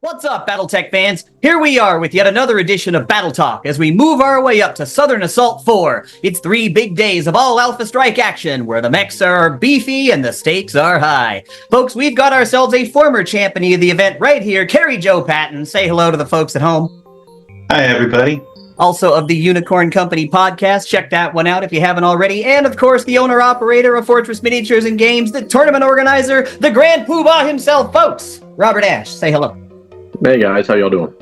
What's up, Battletech fans? Here we are with yet another edition of Battletalk as we move our way up to Southern Assault 4. It's 3 big days of all Alpha Strike action, where the mechs are beefy and the stakes are high. Folks, we've got ourselves a former champion of the event right here, Carrie Patton. Say hello to the folks at home. Hi, everybody. Also of the Unicorn Company podcast, check that one out if you haven't already. And of course, the owner-operator of Fortress Miniatures and Games, the tournament organizer, the Grand Poobah himself, folks. Robert Ash, say hello. Hey guys, how y'all doing?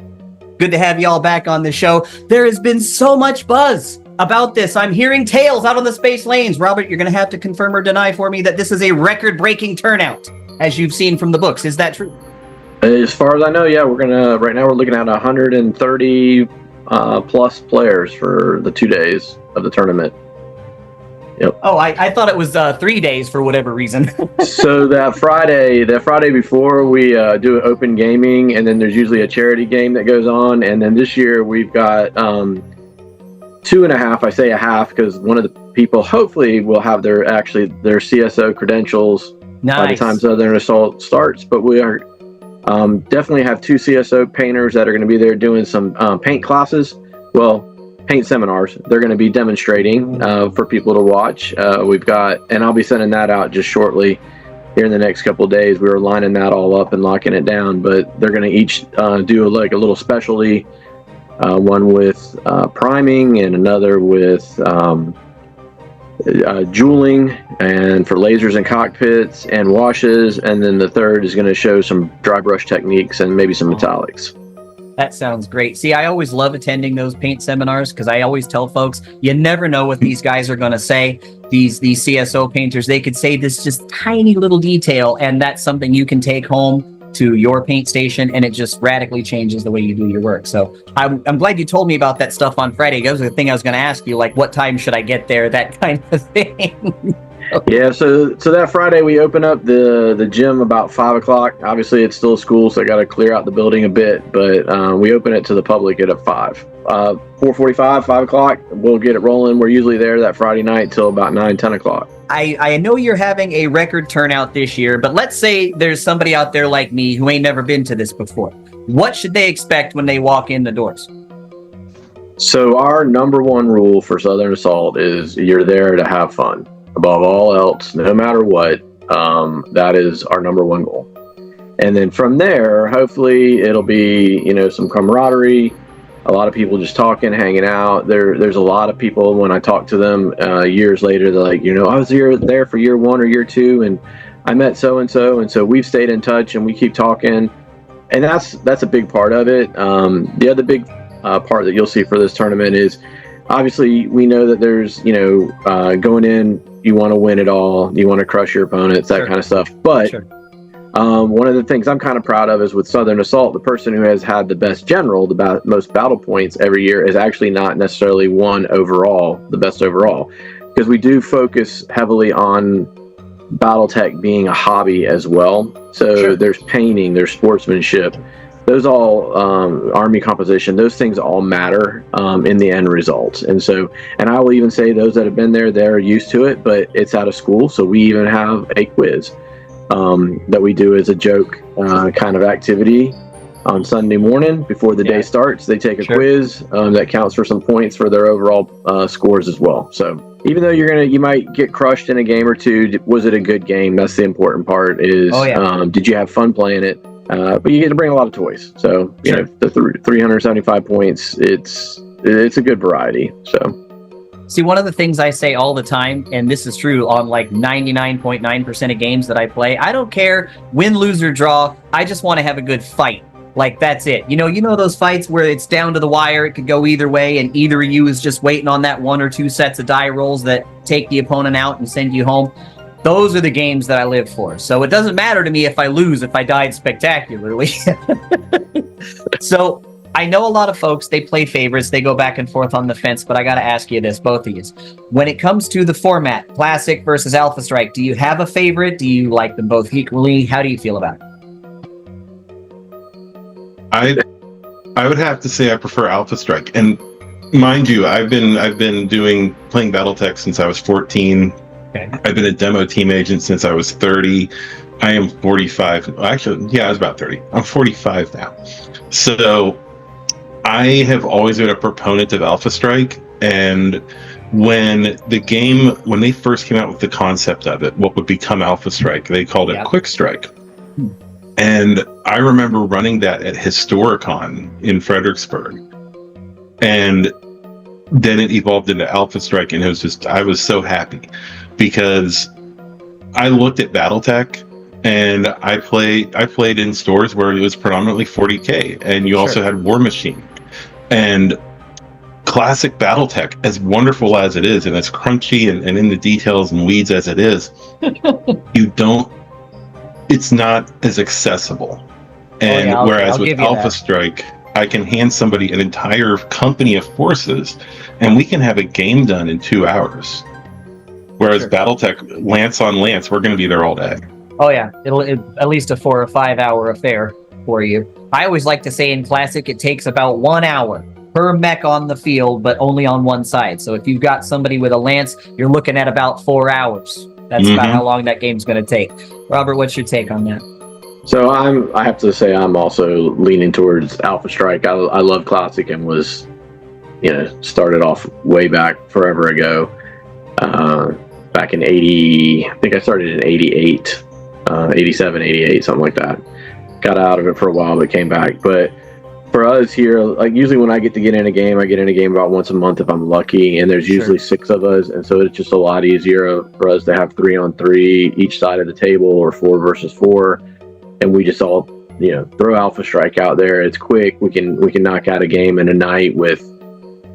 Good to have y'all back on the show. There has been so much buzz about this. I'm hearing tales out on the space lanes. Robert, you're going to have to confirm or deny for me that this is a record-breaking turnout, as you've seen from the books. Is that true? As far as I know, yeah, right now we're looking at 130 plus players for the 2 days of the tournament. Yep. Oh, I thought it was 3 days for whatever reason. So that Friday before, we do open gaming, and then there's usually a charity game that goes on. And then this year we've got 2.5. I say a half because one of the people hopefully will have their CSO credentials by the time Southern Assault starts. But we are definitely have 2 CSO painters that are going to be there doing some paint classes. Well, paint seminars. They're going to be demonstrating for people to watch. We've got, and I'll be sending that out just shortly here in the next couple of days. We were lining that all up and locking it down, but they're going to each do like a little specialty, one with priming and another with jeweling and for lasers and cockpits and washes. And then the third is going to show some dry brush techniques and maybe some metallics. That sounds great. See, I always love attending those paint seminars because I always tell folks, you never know what these guys are going to say. These CSO painters, they could say this just tiny little detail, and that's something you can take home to your paint station, and it just radically changes the way you do your work. So I'm glad you told me about that stuff on Friday. That was the thing I was going to ask you, like, what time should I get there, that kind of thing. Yeah, so that Friday we open up the gym about 5 o'clock. Obviously, it's still school, so I got to clear out the building a bit. But we open it to the public at 5, 4:45, 5 o'clock. We'll get it rolling. We're usually there that Friday night till about 9, 10 o'clock. I know you're having a record turnout this year, but let's say there's somebody out there like me who ain't never been to this before. What should they expect when they walk in the doors? So our number one rule for Southern Assault is you're there to have fun. Above all else, no matter what, that is our number one goal. And then from there, hopefully it'll be, some camaraderie, a lot of people just talking, hanging out. There's a lot of people, when I talk to them years later, they're like, I was there for year 1 or year 2, and I met so-and-so, and so we've stayed in touch, and we keep talking. And that's a big part of it. The other big part that you'll see for this tournament is, obviously, we know that there's, going in, you want to win it all, you want to crush your opponents, that kind of stuff. But one of the things I'm kind of proud of is with Southern Assault, the person who has had the best general, the most battle points every year, is actually not necessarily the best overall, because we do focus heavily on Battletech being a hobby as well. So there's painting, there's sportsmanship. Those all, army composition, those things all matter in the end result. And I will even say those that have been there, they're used to it, but it's out of school. So we even have a quiz that we do as a joke kind of activity on Sunday morning before the day starts. They take a quiz that counts for some points for their overall scores as well. So even though you might get crushed in a game or two, was it a good game? That's the important part is, did you have fun playing it? But you get to bring a lot of toys. So, the 375 points, it's a good variety. So, see, one of the things I say all the time, and this is true on like 99.9% of games that I play, I don't care win, lose, or draw. I just want to have a good fight. Like, that's it. You know those fights where it's down to the wire, it could go either way, and either of you is just waiting on that 1 or 2 sets of die rolls that take the opponent out and send you home. Those are the games that I live for. So it doesn't matter to me if I lose, if I died spectacularly. So I know a lot of folks, they play favorites, they go back and forth on the fence, but I got to ask you this, both of you. When it comes to the format, Classic versus Alpha Strike, do you have a favorite? Do you like them both equally? How do you feel about it? I would have to say I prefer Alpha Strike. And mind you, I've been playing Battletech since I was 14. Okay. I've been a demo team agent since I was 30. I am 45. Actually, yeah, I was about 30. I'm 45 now. So I have always been a proponent of Alpha Strike. And when they first came out with the concept of it, what would become Alpha Strike, they called it Quick Strike. And I remember running that at Historicon in Fredericksburg. And then it evolved into Alpha Strike, and I was so happy because I looked at Battletech, and I played in stores where it was predominantly 40K, and you also had War Machine. And classic Battletech, as wonderful as it is, and as crunchy and in the details and weeds as it is, it's not as accessible. And whereas with Alpha Strike, I can hand somebody an entire company of forces, and we can have a game done in 2 hours. Whereas Battletech, lance on lance, we're going to be there all day. Oh yeah, it'll at least a 4 or 5 hour affair for you. I always like to say in Classic, it takes about 1 hour per mech on the field, but only on one side. So if you've got somebody with a lance, you're looking at about 4 hours. That's about how long that game's going to take. Robert, what's your take on that? So I have to say I'm also leaning towards Alpha Strike. I love Classic and was, started off way back forever ago. Back in 80, I think I started in 88, 87, 88, something like that. Got out of it for a while, but came back. But for us here, like usually when I get in a game, I get in a game about once a month if I'm lucky, and there's usually 6 of us, and so it's just a lot easier for us to have 3-on-3 each side of the table, or 4 versus 4, and we just all throw Alpha Strike out there. It's quick. We can knock out a game in a night with,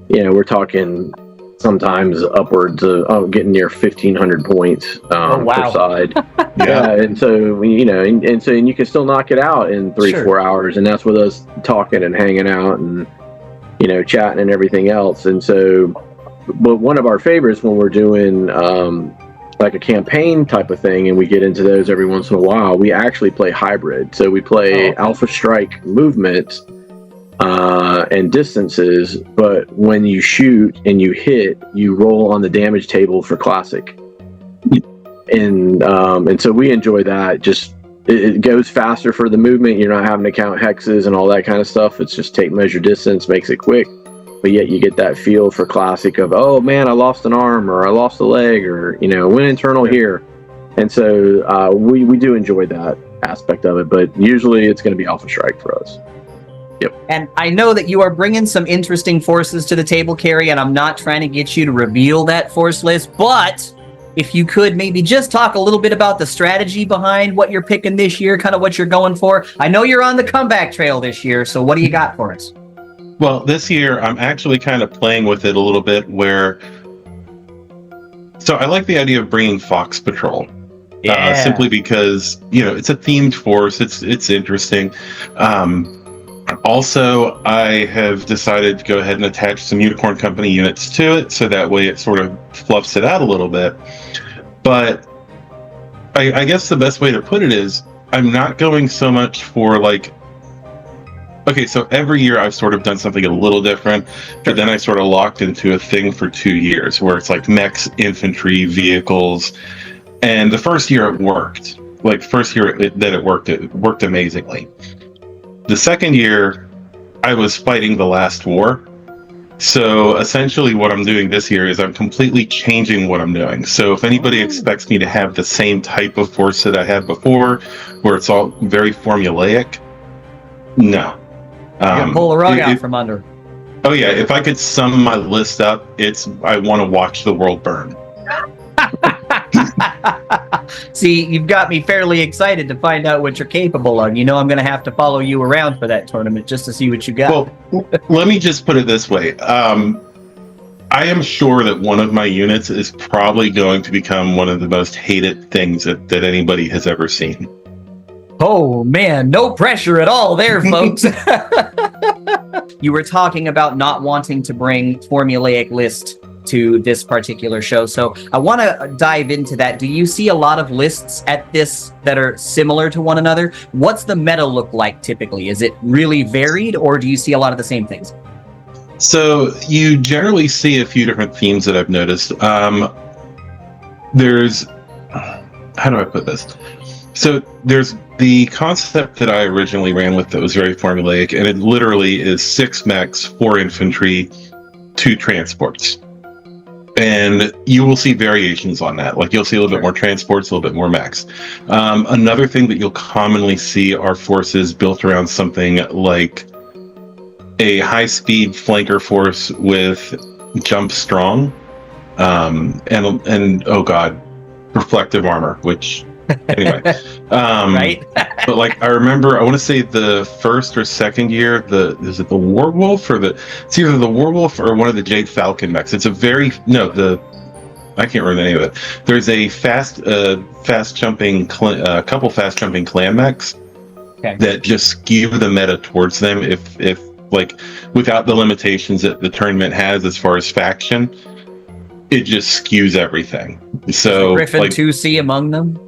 we're talking sometimes upwards of getting near 1,500 points per side. And so and you can still knock it out in 3-4 hours, and that's with us talking and hanging out and chatting and everything else. And so, but one of our favorites when we're doing like a campaign type of thing, and we get into those every once in a while, we actually play hybrid. So we play Alpha Strike movement and distances, but when you shoot and you hit, you roll on the damage table for Classic. And so we enjoy that. Just it goes faster for the movement. You're not having to count hexes and all that kind of stuff. It's just take, measure, distance, makes it quick. But yet you get that feel for Classic of, oh man, I lost an arm, or I lost a leg, or went internal here. And so we do enjoy that aspect of it. But usually it's going to be Alpha Strike for us. Yep. And I know that you are bringing some interesting forces to the table, Carrie, and I'm not trying to get you to reveal that force list, but if you could maybe just talk a little bit about the strategy behind what you're picking this year, kind of what you're going for. I know you're on the comeback trail this year, so what do you got for us? Well, this year I'm actually kind of playing with it a little bit so I like the idea of bringing Fox Patrol. Simply because, it's a themed force. It's interesting. Also, I have decided to go ahead and attach some Unicorn Company units to it, so that way it sort of fluffs it out a little bit. But I guess the best way to put it is, I'm not going so much for so every year I've sort of done something a little different, but then I sort of locked into a thing for 2 years where it's like mechs, infantry, vehicles. And the first year it worked. It worked amazingly. The second year, I was fighting the last war. So essentially what I'm doing this year is I'm completely changing what I'm doing. So if anybody expects me to have the same type of force that I had before, where it's all very formulaic, no. Pull the rug out from under. Oh yeah, if I could sum my list up, I want to watch the world burn. See, you've got me fairly excited to find out what you're capable of. I'm going to have to follow you around for that tournament just to see what you got. Well, let me just put it this way. I am sure that one of my units is probably going to become one of the most hated things that anybody has ever seen. Oh, man, no pressure at all there, folks. You were talking about not wanting to bring formulaic list to this particular show. So I want to dive into that. Do you see a lot of lists at this that are similar to one another? What's the meta look like typically? Is it really varied, or do you see a lot of the same things? So you generally see a few different themes that I've noticed. There's, how do I put this? So there's the concept that I originally ran with that was very formulaic, and it literally is 6 mechs, 4 infantry, 2 transports. And you will see variations on that. Like you'll see a little bit more transports, a little bit more mechs. Another thing that you'll commonly see are forces built around something like a high-speed flanker force with jump strong, and oh god, reflective armor, which anyway, Right? but like I remember, I want to say the first or second year, is it the Warwolf or it's either the Warwolf or one of the Jade Falcon mechs. It's a I can't remember the name of it. There's a fast jumping couple fast jumping clan mechs that just skew the meta towards them if like without the limitations that the tournament has as far as faction. It just skews everything. So Griffin like 2C among them?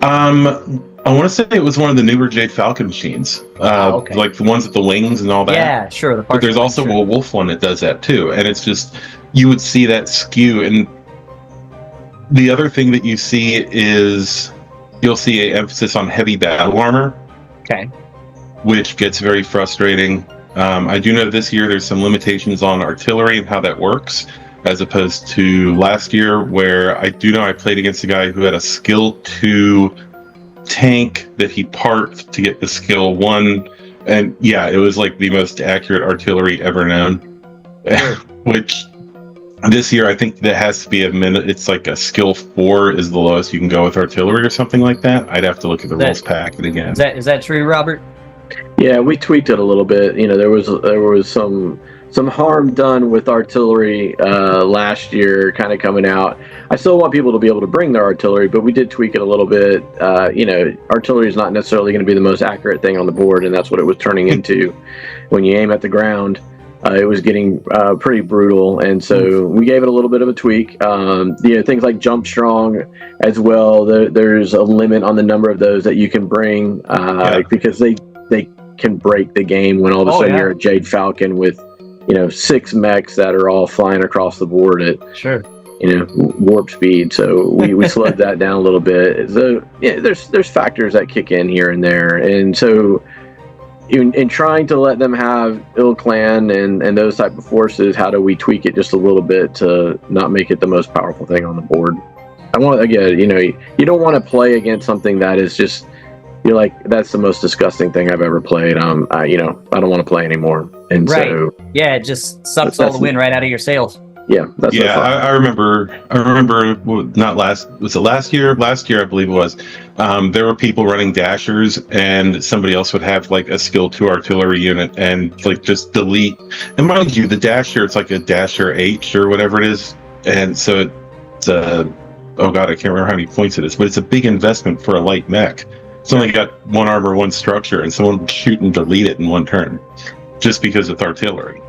I want to say it was one of the newer Jade Falcon machines, like the ones with the wings and all that. Yeah, sure. But there's also a Wolf one that does that too, and it's just you would see that skew. And the other thing that you see is you'll see an emphasis on heavy battle armor, which gets very frustrating. I do know this year there's some limitations on artillery and how that works, as opposed to last year, where I do know I played against a guy who had a skill 2 tank that he parked to get the skill 1, and yeah, it was like the most accurate artillery ever known. Which this year I think that has to be it's like a skill 4 is the lowest you can go with artillery or something like that. I'd have to look at the rules packet again. Is that true, Robert? Yeah, we tweaked it a little bit. You know, there was some harm done with artillery last year kind of coming out. I still want people to be able to bring their artillery, but we did tweak it a little bit. You know, artillery is not necessarily going to be the most accurate thing on the board, and that's what it was turning into. When you aim at the ground, it was getting pretty brutal, and so we gave it a little bit of a tweak. You know, things like jump strong as well. There's a limit on the number of those that you can bring because they can break the game when all of a sudden you're a Jade Falcon with 6 mechs that are all flying across the board at warp speed. So we slowed that down a little bit. So yeah, there's factors that kick in here and there, and so in trying to let them have Ill Clan and those type of forces, how do we tweak it just a little bit to not make it the most powerful thing on the board? You don't want to play against something that is just, you're like, that's the most disgusting thing I've ever played. I don't want to play anymore. And so it just sucks all the wind right out of your sails. Yeah, that's I remember. Was it last year? Last year, I believe it was. There were people running dashers, and somebody else would have like a skill 2 artillery unit, and like just delete. And mind you, the dasher, it's like a dasher H or whatever it is, and so it's oh god, I can't remember how many points it is, but it's a big investment for a light mech. It's only got 1 armor, 1 structure, and someone would shoot and delete it in 1 turn, just because it's artillery.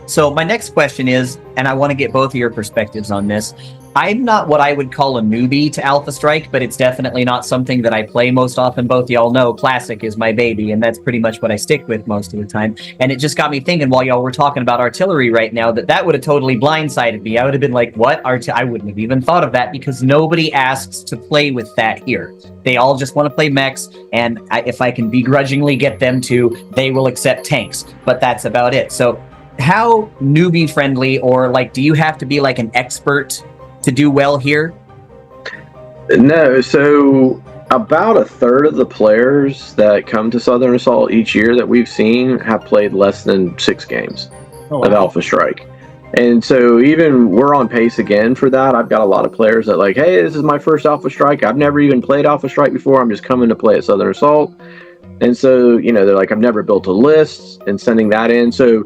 So my next question is, and I want to get both of your perspectives on this. I'm not what I would call a newbie to Alpha Strike, but it's definitely not something that I play most often. Both y'all know Classic is my baby, and that's pretty much what I stick with most of the time. And it just got me thinking while y'all were talking about artillery right now that would have totally blindsided me. I would have been like, what? I wouldn't have even thought of that, because nobody asks to play with that here. They all just want to play mechs, and if I can begrudgingly get them to, they will accept tanks. But that's about it. So how newbie friendly, or like, do you have to be like an expert to do well here? No, so about a third of the players that come to Southern Assault each year that we've seen have played less than 6 games of Alpha Strike. And so even we're on pace again for that. I've got a lot of players that like, hey, this is my first Alpha Strike. I've never even played Alpha Strike before. I'm just coming to play at Southern Assault. And so, they're like, I've never built a list, and sending that in. So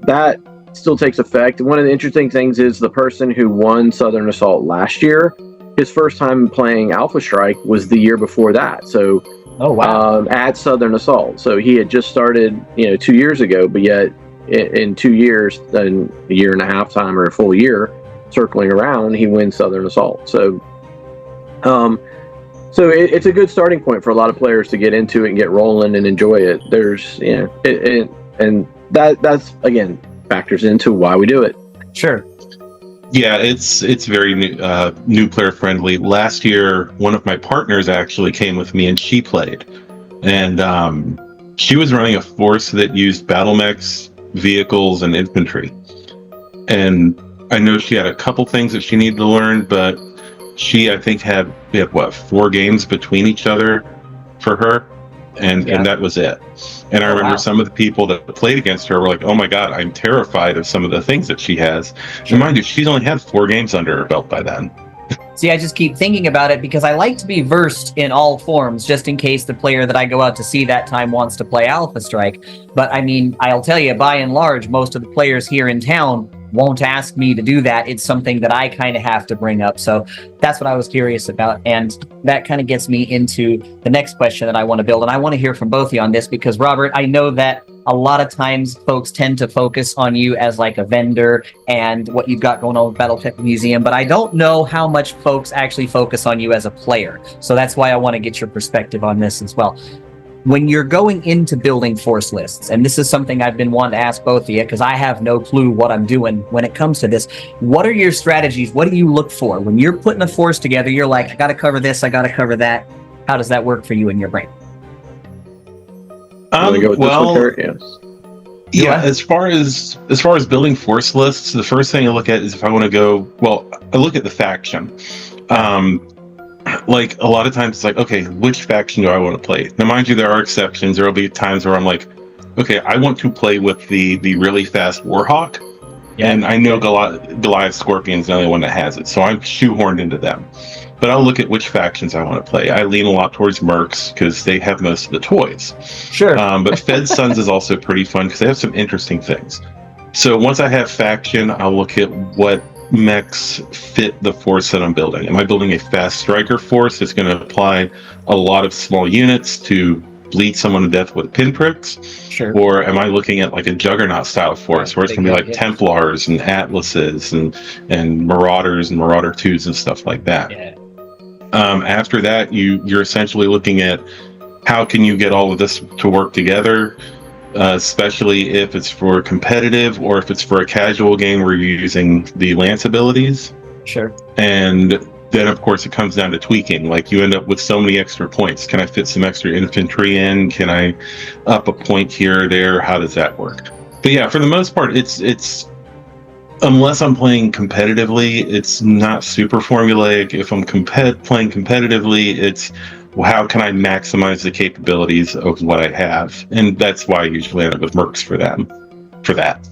that still takes effect. One of the interesting things is the person who won Southern Assault last year, his first time playing Alpha Strike was the year before that. So, at Southern Assault. So he had just started, 2 years ago, but yet in 2 years, then a year and a half time or a full year circling around, he wins Southern Assault. So, it's a good starting point for a lot of players to get into it and get rolling and enjoy it. There's, and that's again factors into why we do it. Sure. Yeah, it's very new player friendly. Last year, one of my partners actually came with me and she played, and she was running a force that used battle mechs, vehicles, and infantry. And I know she had a couple things that she needed to learn, but I think we had what, 4 games between each other for her, and that was it. And I remember some of the people that played against her were like, "Oh my god, I'm terrified of some of the things that she has." And mind you, she's only had 4 games under her belt by then. See, I just keep thinking about it because I like to be versed in all forms, just in case the player that I go out to see that time wants to play Alpha Strike. But I mean, I'll tell you, by and large, most of the players here in town won't ask me to do that. It's something that I kind of have to bring up. So that's what I was curious about. And that kind of gets me into the next question that I want to build. And I want to hear from both of you on this because, Robert, I know that a lot of times folks tend to focus on you as like a vendor and what you've got going on with Battletech Museum, but I don't know how much folks actually focus on you as a player. So that's why I want to get your perspective on this as well. When you're going into building force lists, and this is something I've been wanting to ask both of you because I have no clue what I'm doing when it comes to this. What are your strategies? What do you look for? When you're putting a force together, you're like, I got to cover this, I got to cover that. How does that work for you in your brain? As far as building force lists, the first thing I look at is if I want to go, I look at the faction. Like a lot of times it's like, okay, which faction do I want to play? Now, mind you, there are exceptions. There will be times where I'm like, okay, I want to play with the really fast Warhawk, and I know Goliath Scorpion's the only one that has it, so I'm shoehorned into them. But I'll look at which factions I want to play. I lean a lot towards Mercs because they have most of the toys. Sure. But Fed Sons is also pretty fun because they have some interesting things. So once I have faction, I'll look at what mechs fit the force that I'm building. Am I building a fast striker force that's going to apply a lot of small units to bleed someone to death with pinpricks? Sure. Or am I looking at like a juggernaut style force where it's going to be like Templars and Atlases and Marauders and Marauder 2s and stuff like that? Yeah. After that, you're essentially looking at how can you get all of this to work together, especially if it's for competitive or if it's for a casual game where you're using the lance abilities. Sure. And then, of course, it comes down to tweaking. Like you end up with so many extra points. Can I fit some extra infantry in? Can I up a point here or there? How does that work? But yeah, for the most part, it's unless I'm playing competitively, it's not super formulaic. If I'm playing competitively, it's how can I maximize the capabilities of what I have? And that's why I usually end up with Mercs for that.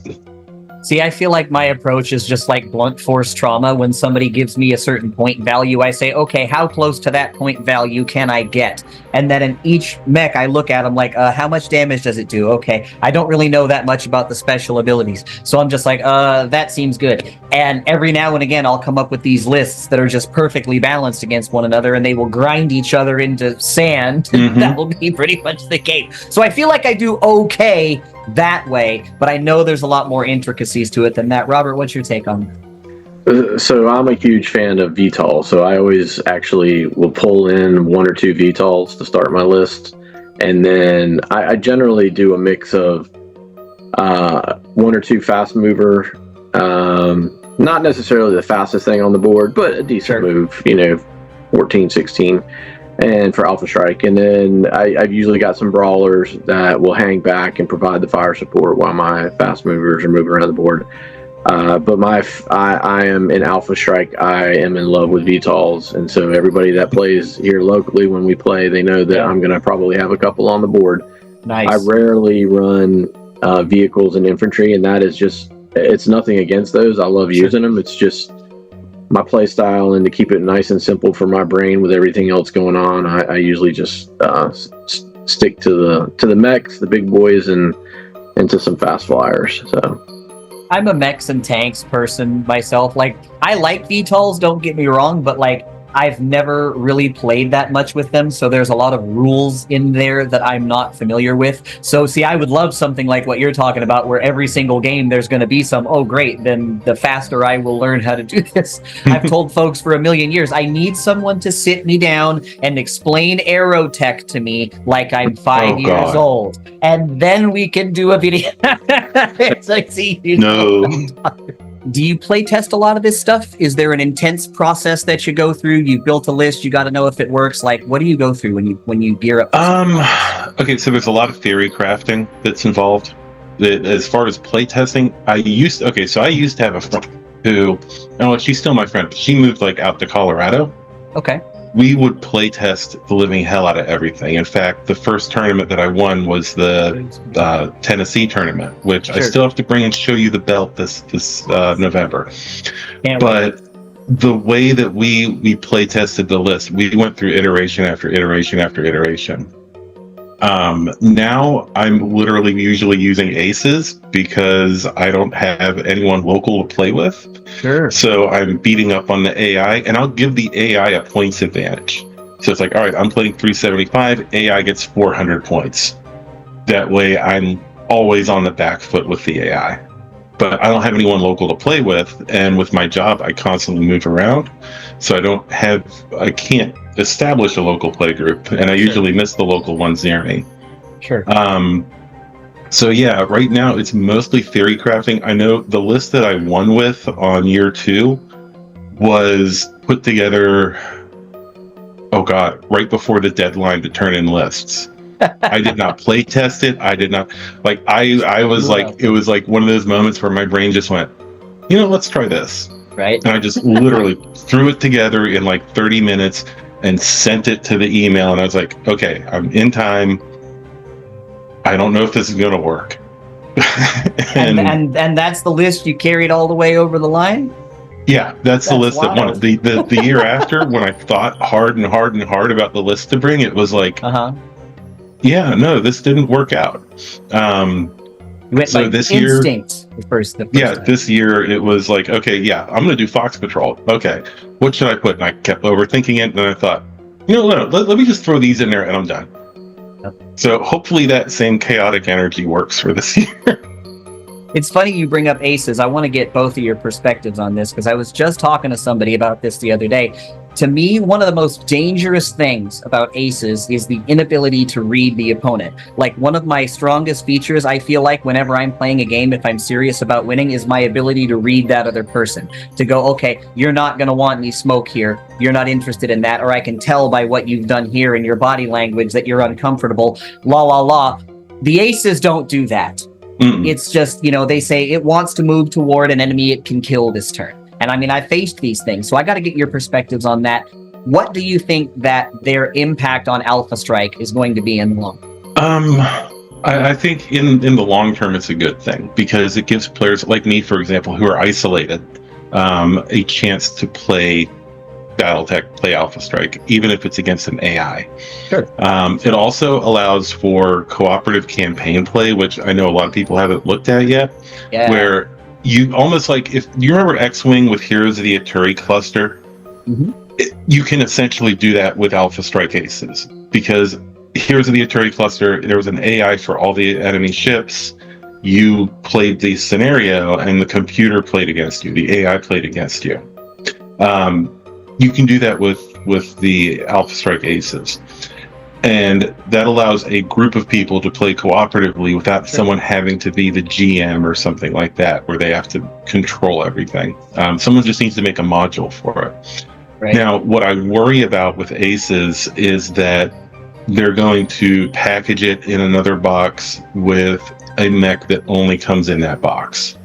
See, I feel like my approach is just like blunt force trauma. When somebody gives me a certain point value, I say, okay, how close to that point value can I get? And then in each mech, I look at them like, how much damage does it do? Okay, I don't really know that much about the special abilities. So I'm just like, that seems good. And every now and again, I'll come up with these lists that are just perfectly balanced against one another, and they will grind each other into sand. Mm-hmm. That will be pretty much the game. So I feel like I do okay that way, but I know there's a lot more intricacies to it than that. Robert, what's your take on that? So I'm a huge fan of VTOL, so I always actually will pull in 1 or 2 VTOLs to start my list, and then I generally do a mix of 1 or 2 fast mover, not necessarily the fastest thing on the board, but a decent move, 14, 16. And for Alpha Strike, and then I've usually got some brawlers that will hang back and provide the fire support while my fast movers are moving around the board. But I am in Alpha Strike. I am in love with VTOLs, and so everybody that plays here locally, when we play, they know that I'm going to probably have a couple on the board. Nice. I rarely run vehicles and infantry, and that is just—it's nothing against those. I love using them. It's just my play style, and to keep it nice and simple for my brain with everything else going on, I usually just stick to the mechs, the big boys, and to some fast flyers. So I'm a mechs and tanks person myself. Like, I like VTOLs, don't get me wrong, but like, I've never really played that much with them, so there's a lot of rules in there that I'm not familiar with. So see, I would love something like what you're talking about, where every single game there's going to be some, oh great, then the faster I will learn how to do this. I've told folks for a million years, I need someone to sit me down and explain aerotech to me like I'm 5 years old, and then we can do a video. It's like, see, no. Do you play test a lot of this stuff? Is there an intense process that you go through? You've built a list, you got to know if it works. Like, what do you go through when you gear up? Okay, so there's a lot of theory crafting that's involved. As far as playtesting, I used to have a friend who, oh, she's still my friend. She moved like out to Colorado. Okay. We would play test the living hell out of everything. In fact, the first tournament that I won was the Tennessee tournament, which I still have to bring and show you the belt this November. But the way that we play tested the list, we went through iteration after iteration after iteration. Now I'm literally usually using aces because I don't have anyone local to play with. Sure. So I'm beating up on the AI, and I'll give the AI a points advantage. So it's like, all right, I'm playing 375, AI gets 400 points. That way I'm always on the back foot with the AI. But I don't have anyone local to play with, and with my job, I constantly move around. So I can't establish a local play group, and I usually miss the local ones near me. Sure. So yeah, right now it's mostly theory crafting. I know the list that I won with on year 2 was put together, oh God, right before the deadline to turn in lists. I did not play test it. I did not I was like, it was like one of those moments where my brain just went, let's try this. Right. And I just literally threw it together in like 30 minutes and sent it to the email. And I was like, okay, I'm in time. I don't know if this is going to work. and that's the list you carried all the way over the line? Yeah, that's the list that won. The year after, when I thought hard and hard and hard about the list to bring, it was like, yeah, no, this didn't work out. So this year, the first time. This year it was like, okay, yeah, I'm going to do Fox Patrol. Okay, what should I put? And I kept overthinking it, and then I thought, let me just throw these in there, and I'm done. Yep. So hopefully that same chaotic energy works for this year. It's funny you bring up aces. I want to get both of your perspectives on this because I was just talking to somebody about this the other day. To me, one of the most dangerous things about aces is the inability to read the opponent. Like, one of my strongest features, I feel like, whenever I'm playing a game, if I'm serious about winning, is my ability to read that other person. To go, okay, you're not going to want any smoke here. You're not interested in that. Or I can tell by what you've done here in your body language that you're uncomfortable. La, la, la. The aces don't do that. Mm-mm. It's just, they say it wants to move toward an enemy it can kill this turn. And I mean, I faced these things, so I got to get your perspectives on that. What do you think that their impact on Alpha Strike is going to be in the long? I think in the long term, it's a good thing because it gives players like me, for example, who are isolated, a chance to play Battletech, play Alpha Strike, even if it's against an AI. Sure. It also allows for cooperative campaign play, which I know a lot of people haven't looked at yet, where you almost like, if you remember X-Wing with Heroes of the Aturi cluster, you can essentially do that with Alpha Strike aces, because Heroes of the Aturi cluster, there was an AI for all the enemy ships. You played the scenario and the computer played against you, the AI played against you. You can do that with the Alpha Strike aces. And that allows a group of people to play cooperatively without someone having to be the GM or something like that, where they have to control everything. Someone just needs to make a module for it. Right. Now, what I worry about with aces is that they're going to package it in another box with a mech that only comes in that box.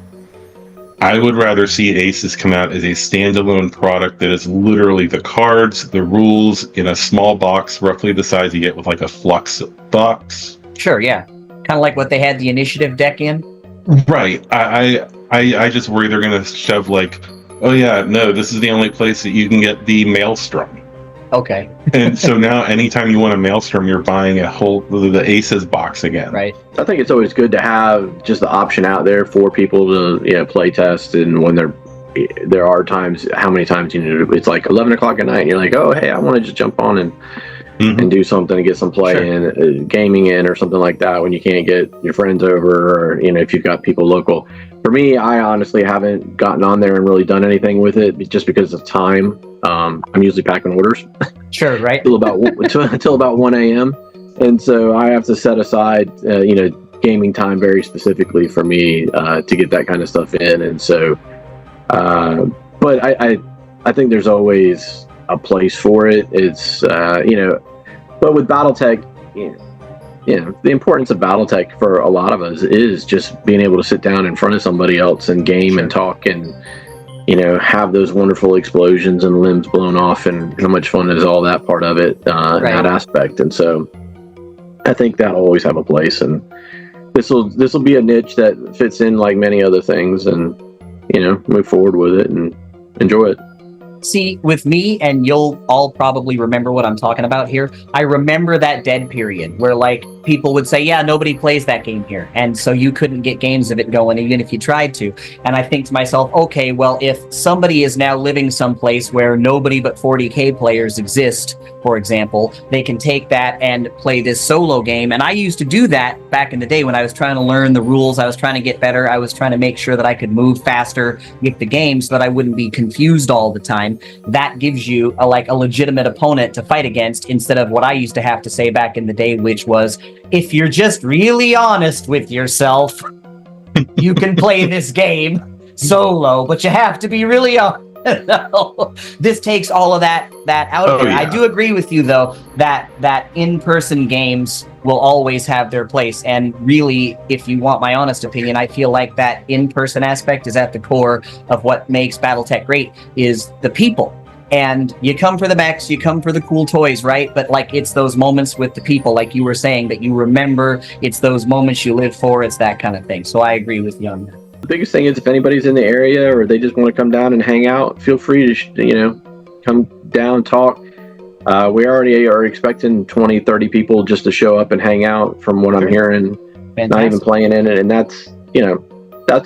I would rather see aces come out as a standalone product that is literally the cards, the rules in a small box, roughly the size you get with like a Flux box. Sure, yeah. Kind of like what they had the initiative deck in. Right. I just worry they're going to shove like, oh yeah, no, this is the only place that you can get the Maelstrom. Okay. And so now anytime you want a Maelstrom, you're buying the Aces box again. Right. I think it's always good to have just the option out there for people to play test, and when there are times, how many times it's like 11 o'clock at night and you're like, oh hey, I want to just jump on and do something and get some play in, gaming in or something like that when you can't get your friends over, or if you've got people local. For me, I honestly haven't gotten on there and really done anything with it just because of time. I'm usually packing orders. Sure, right. until about 1 a.m. And so I have to set aside, gaming time very specifically for me to get that kind of stuff in. And so But I think there's always a place for it. It's but with Battletech, the importance of Battletech for a lot of us is just being able to sit down in front of somebody else and game and talk and have those wonderful explosions and limbs blown off, and how much fun is all that part of it, in that aspect. And so I think that'll always have a place, and this will be a niche that fits in like many other things, and move forward with it and enjoy it. See, with me, and you'll all probably remember what I'm talking about here, I remember that dead period where like people would say, yeah, nobody plays that game here, and so you couldn't get games of it going even if you tried to. And I think to myself, okay, well, if somebody is now living someplace where nobody but 40k players exist, for example, they can take that and play this solo game. And I used to do that back in the day when I was trying to learn the rules. I was trying to get better. I was trying to make sure that I could move faster with the game so that I wouldn't be confused all the time. That gives you a legitimate opponent to fight against, instead of what I used to have to say back in the day, which was, if you're just really honest with yourself, you can play this game solo, but you have to be really honest. This takes all of that out of there. Yeah. I do agree with you, though, that in-person games will always have their place. And really, if you want my honest opinion, I feel like that in-person aspect is at the core of what makes Battletech great, is the people. And you come for the mechs, you come for the cool toys, right? But it's those moments with the people, like you were saying, that you remember. It's those moments you live for. It's that kind of thing. So I agree with you on that. The biggest thing is, if anybody's in the area or they just want to come down and hang out, feel free to come down, talk. We already are expecting 20, 30 people just to show up and hang out, from what I'm hearing. Fantastic. Not even playing in it, and that's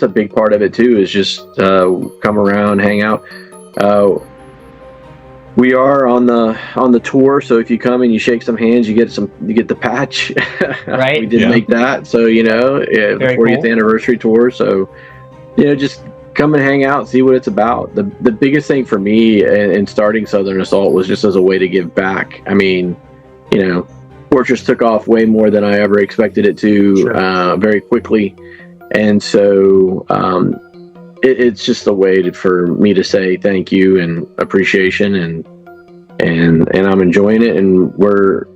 a big part of it too, is just come around, hang out. We are on the tour, so if you come and you shake some hands, you get the patch. Right. We did make that, so the 40th anniversary tour. So just come and hang out, see what it's about. The biggest thing for me in starting Southern Assault was just as a way to give back. I mean, Fortress took off way more than I ever expected it to, very quickly, and so it's just a way for me to say thank you and appreciation, and I'm enjoying it, and we're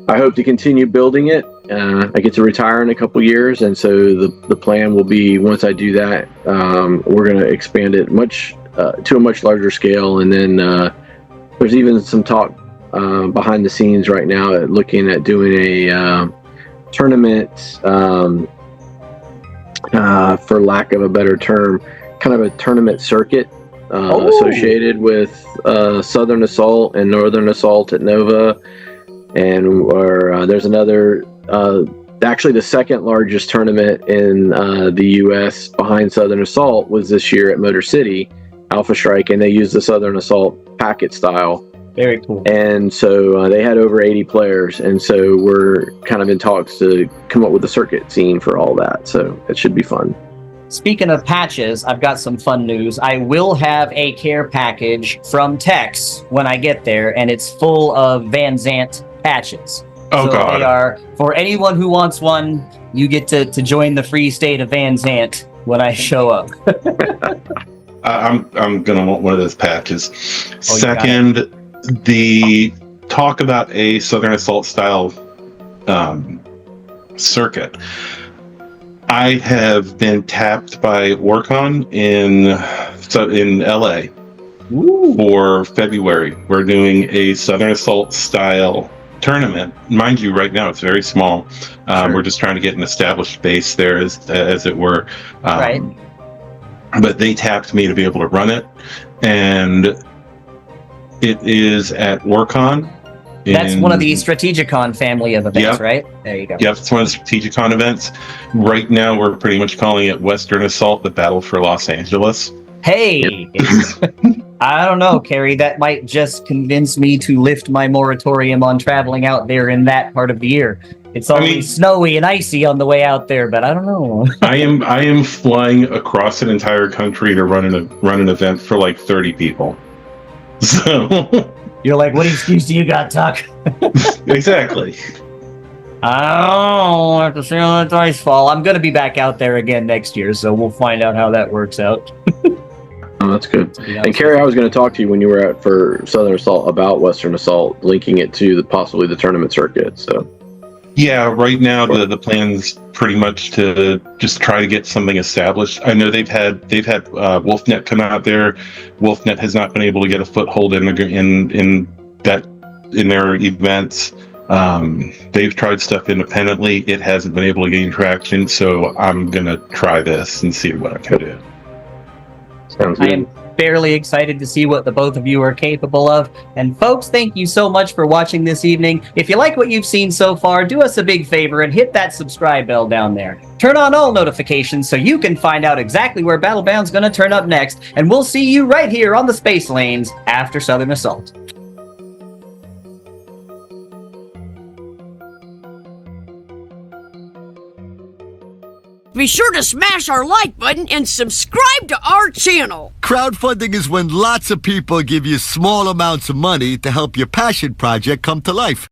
I hope to continue building it. I get to retire in a couple years, and so the plan will be, once I do that, we're going to expand it to a much larger scale, and then there's even some talk behind the scenes right now at looking at doing a tournament. For lack of a better term, kind of a tournament circuit associated with Southern Assault and Northern Assault at Nova, and there's another, actually the second largest tournament in the U.S. behind Southern Assault was this year at Motor City, Alpha Strike, and they used the Southern Assault packet style. Very cool. And so they had over 80 players, and so we're kind of in talks to come up with a circuit scene for all that. So it should be fun. Speaking of patches, I've got some fun news. I will have a care package from Tex when I get there, and it's full of Van Zant patches. Oh, so God. They are, for anyone who wants one, you get to join the free state of Van Zant when I show up. I'm gonna want one of those patches. Oh, Second, the talk about a Southern Assault style circuit. I have been tapped by Orcon in LA. Ooh. For February. We're doing a Southern Assault style tournament. Mind you, right now it's very small. Sure. We're just trying to get an established base there, as it were. Right. But they tapped me to be able to run it, and it is at Orcon. That's one of the Strategicon family of events, Yep. right? There you go. Yep, it's one of the Strategicon events. Right now, we're pretty much calling it Western Assault, the Battle for Los Angeles. Hey, I don't know, Carrie, that might just convince me to lift my moratorium on traveling out there in that part of the year. It's always snowy and icy on the way out there, but I don't know. I am flying across an entire country to run an event for like 30 people. So you're like, what excuse do you got, Tuck? Exactly. I have to see how that dice fall. I'm going to be back out there again next year, so we'll find out how that works out. That's good. Yeah, And Carrie, I was going to talk to you when you were at for Southern Assault about Western Assault, linking it to possibly the tournament circuit. So Yeah, right now the plan's pretty much to just try to get something established. I know they've had WolfNet come out there. WolfNet has not been able to get a foothold in their events. They've tried stuff independently. It hasn't been able to gain traction. So I'm gonna try this and see what I can do. sounds I good. am fairly excited to see what the both of you are capable of. And folks, thank you so much for watching this evening. If you like what you've seen so far, do us a big favor and hit that subscribe bell down there. Turn on all notifications so you can find out exactly where Battlebound's going to turn up next. And we'll see you right here on the Space Lanes after Southern Assault. Be sure to smash our like button and subscribe to our channel. Crowdfunding is when lots of people give you small amounts of money to help your passion project come to life.